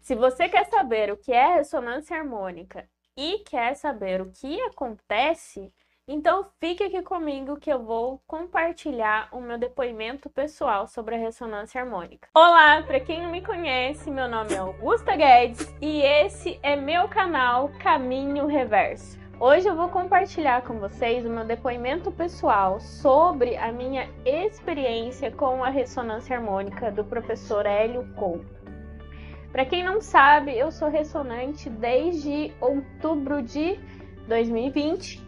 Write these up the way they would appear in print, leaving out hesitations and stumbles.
Se você quer saber o que é ressonância harmônica e quer saber o que acontece, então fique aqui comigo que eu vou compartilhar o meu depoimento pessoal sobre a ressonância harmônica. Olá, para quem não me conhece, meu nome é Augusta Guedes e esse é meu canal Caminho Reverso. Hoje eu vou compartilhar com vocês o meu depoimento pessoal sobre a minha experiência com a ressonância harmônica do professor Hélio Couto. Para quem não sabe, eu sou ressonante desde outubro de 2020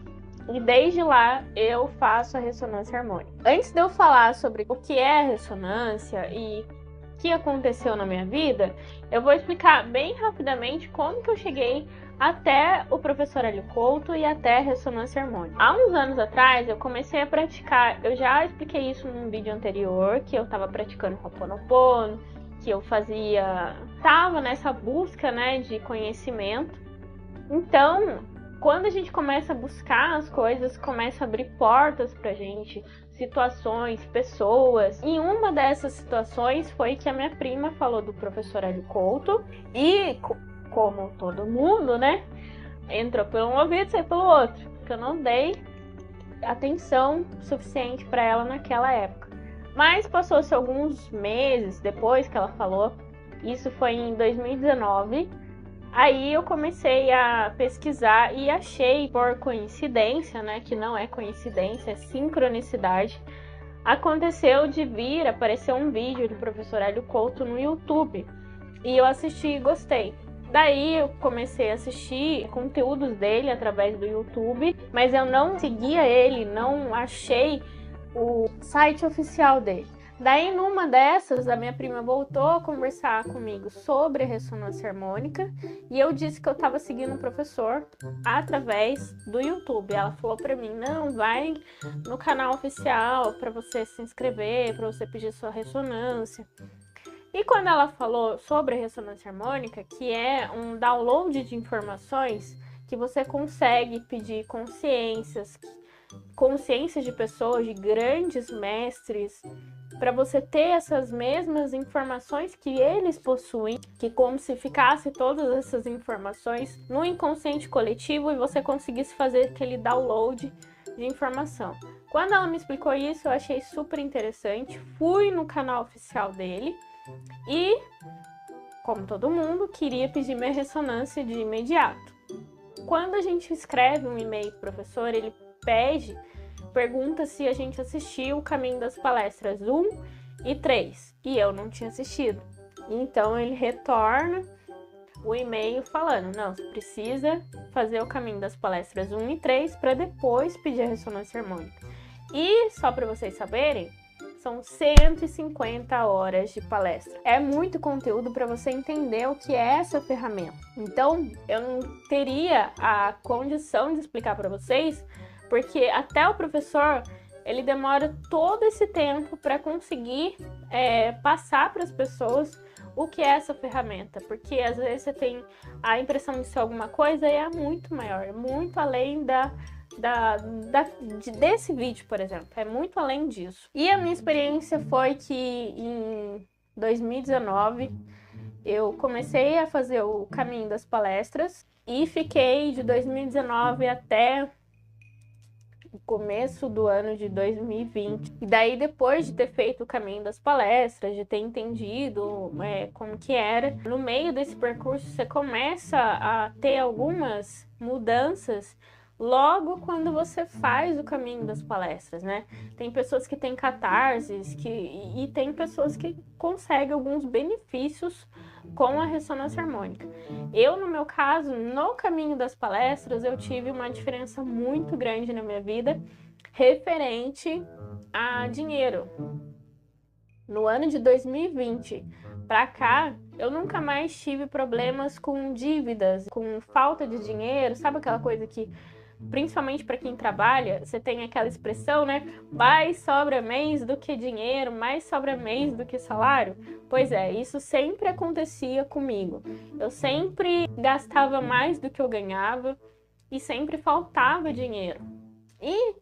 e desde lá eu faço a ressonância harmônica. Antes de eu falar sobre o que é a ressonância e o que aconteceu na minha vida, eu vou explicar bem rapidamente como que eu cheguei até o professor Hélio Couto e até a ressonância harmônica. Há uns anos atrás eu comecei a praticar, eu já expliquei isso num vídeo anterior, que eu estava praticando Ho'oponopono, que eu estava nessa busca, né, de conhecimento. Então, quando a gente começa a buscar as coisas, começa a abrir portas pra gente, situações, pessoas. E uma dessas situações foi que a minha prima falou do professor Hélio Couto e, como todo mundo, né, entrou por um ouvido e saiu pelo outro, porque eu não dei atenção suficiente para ela naquela época. Mas passou-se alguns meses depois que ela falou, isso foi em 2019, aí eu comecei a pesquisar e achei, por coincidência, né, que não é coincidência, é sincronicidade, aconteceu de aparecer um vídeo do professor Hélio Couto no YouTube, e eu assisti e gostei. Daí eu comecei a assistir conteúdos dele através do YouTube, mas eu não seguia ele, não achei o site oficial dele. Daí, numa dessas, a minha prima voltou a conversar comigo sobre a ressonância harmônica e eu disse que eu estava seguindo o professor através do YouTube. Ela falou para mim, não, vai no canal oficial para você se inscrever, para você pedir sua ressonância. E quando ela falou sobre a ressonância harmônica, que é um download de informações que você consegue pedir consciências de pessoas, de grandes mestres, para você ter essas mesmas informações que eles possuem, que como se ficasse todas essas informações no inconsciente coletivo e você conseguisse fazer aquele download de informação. Quando ela me explicou isso, eu achei super interessante, fui no canal oficial dele e, como todo mundo, queria pedir minha ressonância de imediato. Quando a gente escreve um e-mail pro professor, ele pergunta se a gente assistiu o Caminho das Palestras 1 e 3, e eu não tinha assistido. Então ele retorna o e-mail falando, não, você precisa fazer o Caminho das Palestras 1 e 3 para depois pedir a ressonância harmônica. E só para vocês saberem, são 150 horas de palestra. É muito conteúdo para você entender o que é essa ferramenta. Então, eu não teria a condição de explicar para vocês, porque até o professor, ele demora todo esse tempo para conseguir passar para as pessoas o que é essa ferramenta, porque às vezes você tem a impressão de ser alguma coisa e é muito maior, muito além desse vídeo, por exemplo, é muito além disso. E a minha experiência foi que em 2019 eu comecei a fazer o Caminho das Palestras e fiquei de 2019 até o começo do ano de 2020. E daí, depois de ter feito o Caminho das Palestras, de ter entendido como que era, no meio desse percurso você começa a ter algumas mudanças logo quando você faz o Caminho das Palestras, né? Tem pessoas que têm catarses e tem pessoas que conseguem alguns benefícios com a ressonância harmônica. Eu, no meu caso, no Caminho das Palestras, eu tive uma diferença muito grande na minha vida referente a dinheiro. No ano de 2020 para cá, eu nunca mais tive problemas com dívidas, com falta de dinheiro, sabe aquela coisa que, principalmente para quem trabalha, você tem aquela expressão, né? Mais sobra mês do que dinheiro, mais sobra mês do que salário. Pois é, isso sempre acontecia comigo. Eu sempre gastava mais do que eu ganhava e sempre faltava dinheiro. E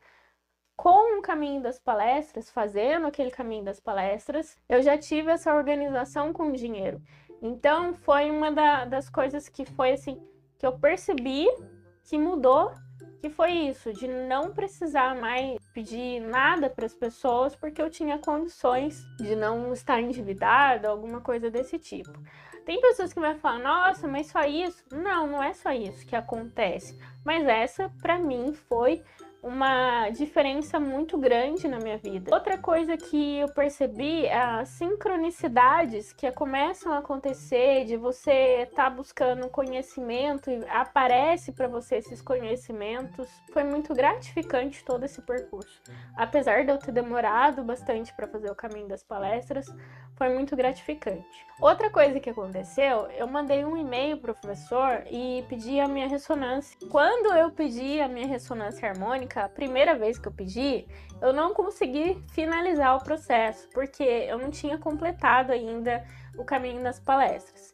com o Caminho das Palestras, fazendo aquele Caminho das Palestras, eu já tive essa organização com o dinheiro. Então, foi uma das coisas que foi assim, que eu percebi que mudou, que foi isso, de não precisar mais pedir nada para as pessoas, porque eu tinha condições de não estar endividada, alguma coisa desse tipo. Tem pessoas que vão falar, nossa, mas só isso? Não, não é só isso que acontece. Mas essa, para mim, foi uma diferença muito grande na minha vida. Outra coisa que eu percebi é as sincronicidades que começam a acontecer, de você estar buscando conhecimento e aparece para você esses conhecimentos. Foi muito gratificante todo esse percurso. Apesar de eu ter demorado bastante para fazer o caminho das palestras, foi muito gratificante. Outra coisa que aconteceu, eu mandei um e-mail pro professor e pedi a minha ressonância. Quando eu pedi a minha ressonância harmônica, a primeira vez que eu pedi, eu não consegui finalizar o processo, porque eu não tinha completado ainda o caminho das palestras.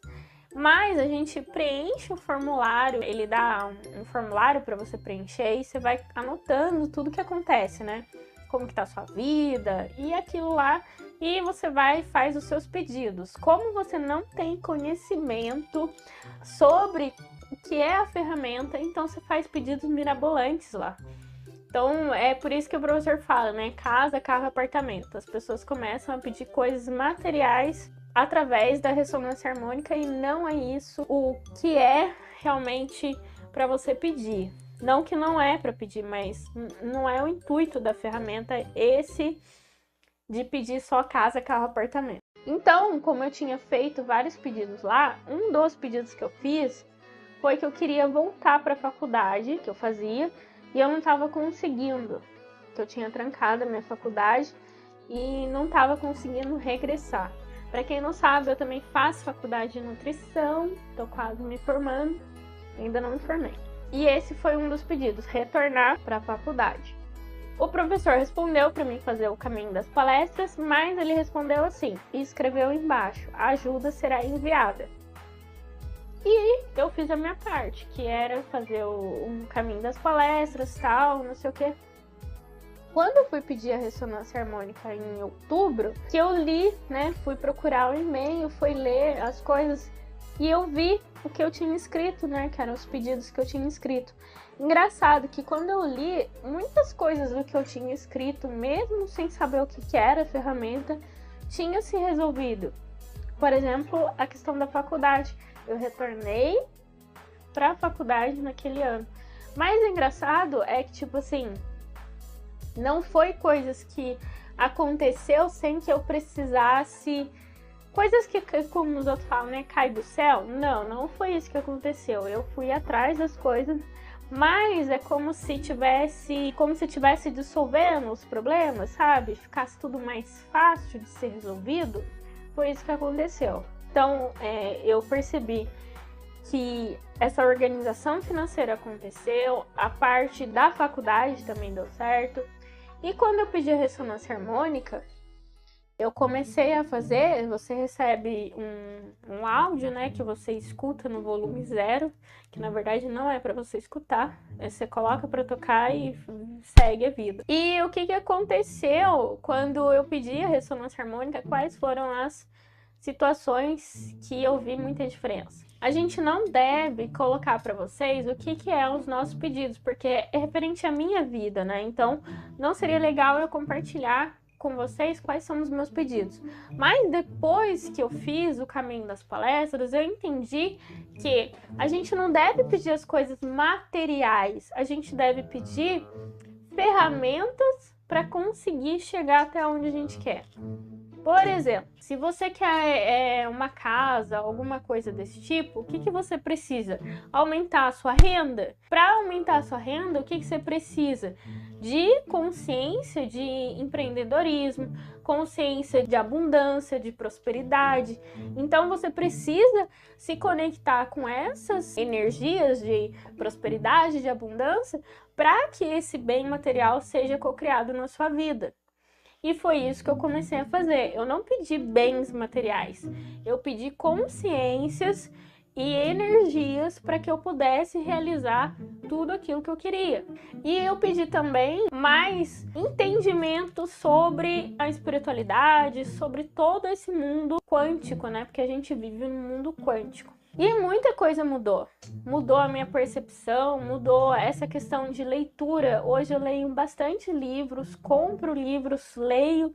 Mas a gente preenche o formulário, ele dá um formulário para você preencher e você vai anotando tudo que acontece, né? Como que tá a sua vida e aquilo lá, e você vai e faz os seus pedidos. Como você não tem conhecimento sobre o que é a ferramenta, então você faz pedidos mirabolantes lá. Então é por isso que o professor fala, né? Casa, carro, apartamento. As pessoas começam a pedir coisas materiais através da ressonância harmônica e não é isso o que é realmente para você pedir. Não que não é para pedir, mas não é o intuito da ferramenta esse de pedir só casa, carro, apartamento. Então, como eu tinha feito vários pedidos lá, um dos pedidos que eu fiz foi que eu queria voltar para a faculdade que eu fazia e eu não estava conseguindo, que eu tinha trancado a minha faculdade e não estava conseguindo regressar. Para quem não sabe, eu também faço faculdade de nutrição, estou quase me formando, ainda não me formei. E esse foi um dos pedidos, retornar para a faculdade. O professor respondeu para mim fazer o caminho das palestras, mas ele respondeu assim, e escreveu embaixo, a ajuda será enviada. E eu fiz a minha parte, que era fazer um caminho das palestras, tal, não sei o que. Quando eu fui pedir a ressonância harmônica em outubro, que eu li, né, fui procurar o e-mail, fui ler as coisas, e eu vi o que eu tinha escrito, né, que eram os pedidos que eu tinha escrito. Engraçado que quando eu li, muitas coisas do que eu tinha escrito, mesmo sem saber o que era a ferramenta, tinha se resolvido. Por exemplo, a questão da faculdade. Eu retornei para a faculdade naquele ano. Mas o engraçado é que, tipo assim, não foi coisas que aconteceu sem que eu precisasse... Coisas que, como os outros falam, né, cai do céu. Não foi isso que aconteceu. Eu fui atrás das coisas, mas é como se tivesse dissolvendo os problemas, sabe? Ficasse tudo mais fácil de ser resolvido. Foi isso que aconteceu. Então, eu percebi que essa organização financeira aconteceu, a parte da faculdade também deu certo. E quando eu pedi a ressonância harmônica, eu comecei a fazer, você recebe um áudio, né, que você escuta no volume 0, que na verdade não é para você escutar, você coloca para tocar e segue a vida. E o que aconteceu quando eu pedi a ressonância harmônica, quais foram as situações que eu vi muita diferença? A gente não deve colocar para vocês o que é os nossos pedidos, porque é referente à minha vida, né? Então, não seria legal eu compartilhar com vocês quais são os meus pedidos. Mas depois que eu fiz o caminho das palestras, eu entendi que a gente não deve pedir as coisas materiais, a gente deve pedir ferramentas para conseguir chegar até onde a gente quer. Por exemplo, se você quer uma casa, alguma coisa desse tipo, o que você precisa? Aumentar a sua renda? Para aumentar a sua renda, o que você precisa? De consciência de empreendedorismo, consciência de abundância, de prosperidade. Então você precisa se conectar com essas energias de prosperidade, de abundância, para que esse bem material seja cocriado na sua vida. E foi isso que eu comecei a fazer. Eu não pedi bens materiais, eu pedi consciências e energias para que eu pudesse realizar tudo aquilo que eu queria. E eu pedi também mais entendimento sobre a espiritualidade, sobre todo esse mundo quântico, né? Porque a gente vive num mundo quântico. E muita coisa mudou. Mudou a minha percepção, mudou essa questão de leitura. Hoje eu leio bastante livros, compro livros, leio.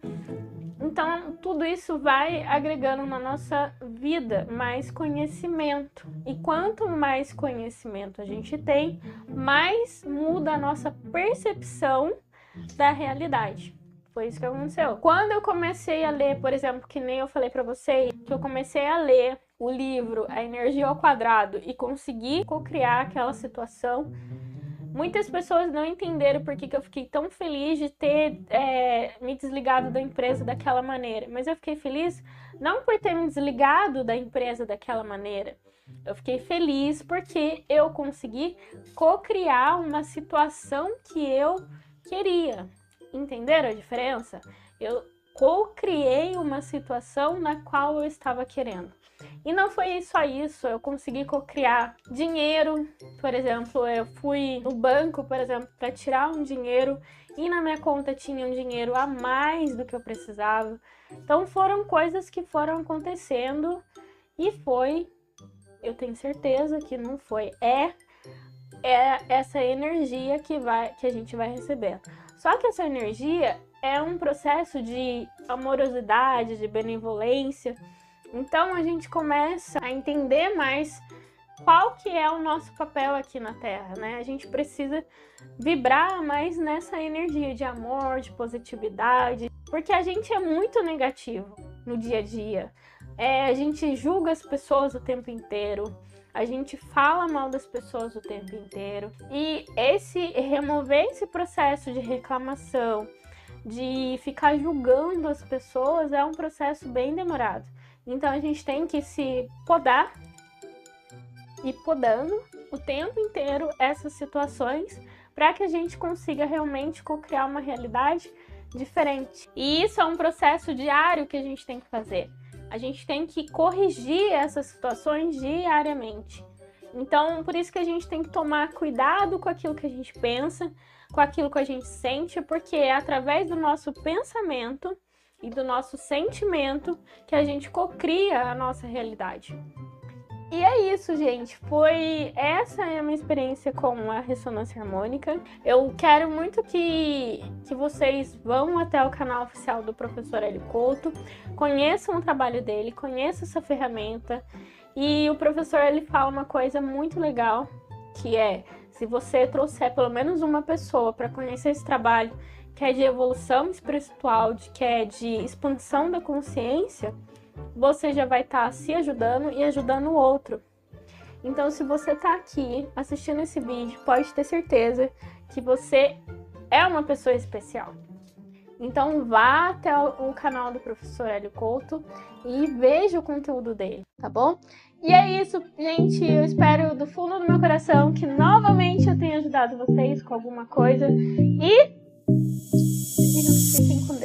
Então, tudo isso vai agregando na nossa vida mais conhecimento. E quanto mais conhecimento a gente tem, mais muda a nossa percepção da realidade. Foi isso que aconteceu. Quando eu comecei a ler, por exemplo, que nem eu falei pra vocês, que eu comecei a ler o livro A Energia ao Quadrado e consegui co-criar aquela situação, muitas pessoas não entenderam por que eu fiquei tão feliz de ter me desligado da empresa daquela maneira. Mas eu fiquei feliz não por ter me desligado da empresa daquela maneira. Eu fiquei feliz porque eu consegui co-criar uma situação que eu queria. Entenderam a diferença? Eu co-criei uma situação na qual eu estava querendo. E não foi só isso, eu consegui co-criar dinheiro. Por exemplo, eu fui no banco, por exemplo, para tirar um dinheiro e na minha conta tinha um dinheiro a mais do que eu precisava. Então foram coisas que foram acontecendo e eu tenho certeza que não foi, é essa energia que a gente vai receber. Só que essa energia é um processo de amorosidade, de benevolência. Então a gente começa a entender mais qual que é o nosso papel aqui na Terra, né? A gente precisa vibrar mais nessa energia de amor, de positividade, porque a gente é muito negativo no dia a dia. A gente julga as pessoas o tempo inteiro, a gente fala mal das pessoas o tempo inteiro. E remover esse processo de reclamação, de ficar julgando as pessoas, é um processo bem demorado. Então a gente tem que se podar e podando o tempo inteiro essas situações para que a gente consiga realmente co-criar uma realidade diferente. E isso é um processo diário que a gente tem que fazer. A gente tem que corrigir essas situações diariamente. Então, por isso que a gente tem que tomar cuidado com aquilo que a gente pensa, com aquilo que a gente sente, porque é através do nosso pensamento e do nosso sentimento que a gente cocria a nossa realidade. E é isso, gente. Essa é a minha experiência com a ressonância harmônica. Eu quero muito que vocês vão até o canal oficial do professor Hélio Couto, conheçam o trabalho dele, conheçam essa ferramenta. E o professor, ele fala uma coisa muito legal, que é, se você trouxer pelo menos uma pessoa para conhecer esse trabalho, que é de evolução espiritual, que é de expansão da consciência, você já vai estar se ajudando e ajudando o outro. Então, se você está aqui assistindo esse vídeo, pode ter certeza que você é uma pessoa especial. Então, vá até o canal do professor Hélio Couto e veja o conteúdo dele, tá bom? E é isso, gente. Eu espero do fundo do meu coração que novamente eu tenha ajudado vocês com alguma coisa. E fiquem com Deus.